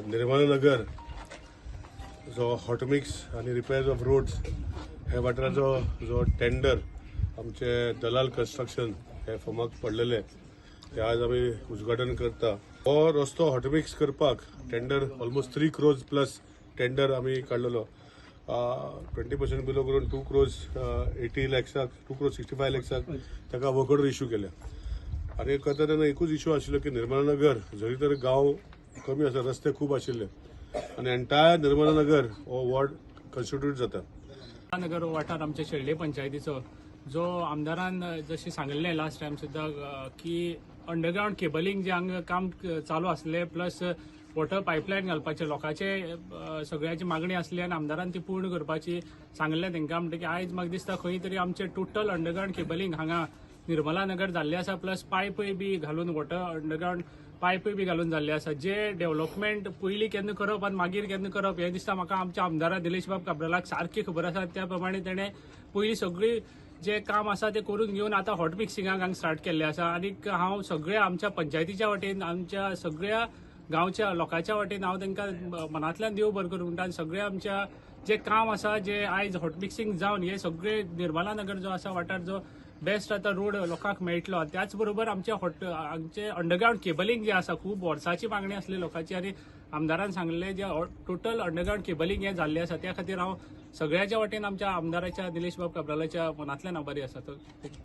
निर्मला नगर जो हॉटमिक्स आणि repairs of roads ह्या वाठाराचो जो टेंडर आमचे दलाल कन्स्ट्रक्शन हे फर्माक पडलेले ते आज आम्ही उद्घाटन करता। हो रस्तो हॉटमिक्स करपाक tender almost 3 crores plus tender आम्ही काढलेलो। 20% बिलो करून 2 crores 80 lakhsक 2 crores 65 lakhsक ताका वर्क ऑर्डर इश्यू केल्या। आणि करता तेन्ना एकूच इश्यू आशिल्लो की निर्मला नगर जरी तर गांव कमी आसा रस्ते खूप आशिल्ले आणि एंटायर निर्मला नगर हो वॉर्ड कन्स्टिट्यूट जाता। नगर वाठार आमच्या शेळडे पंचायतीचो जो आमदारान जशी सांगिल्लें लास्ट टाइम सुद्दां की अंडरग्राउंड केबलिंग जे हांगा काम चालू आसले प्लस वॉटर पायपलायन घालपाचे लोकांचे सगळ्याची मागणी आसली आनी आमदारान ती पूर्ण करपाची सांगिल्लें तांकां। म्हणटकीर आयज म्हाका दिसता खंय तरी आमचे टोटल अंडरग्राउंड केबलिंग हांगा निर्मला नगर जाल्ले आसा प्लस पायपय बी घालून वॉटर अंडरग्राउंड पायपय बी घालून जाल्ले आसा। जे डेव्हलपमेंट पयलीं केन्ना करप आनी मागीर केन्ना करप हे दिसता म्हाका आमच्या आमदार दिलीश बाब काब्रालाक सारकी खबर आसा। त्या प्रमाणे तेणें पयलीं सगळी जे काम आसा ते करून घेवन आतां हॉट मिक्सिंगाक हांगा स्टार्ट केल्लें आसा। आनी हांव सगळ्या आमच्या पंचायतीच्या वटेन आमच्या सगळ्या गांवच्या लोकांच्या वटेन हांव तांकां मनांतल्यान देव बरें करूं म्हणटा। सगळ्या आमच्या जे काम आसा जे आयज हॉट मिक्सिंग जावन हे सगळे निर्मला नगर जो आसा वाठार जो बेस्ट आता रोड लोकांक मेळटलो। त्याच बरोबर आमचे अंडरग्राउंड केबलिंग जे आसा खूब वर्साची मागणी आसली लोकांची आनी आमदारान सांगलें जे टोटल अंडरग्राउंड केबलिंग हे जाल्लें आसा त्या खातीर हांव सगळ्याच्या वटेन आमच्या आमदाराच्या निलेश बाब काब्रालाच्या मनांतल्यान आभारी आसा।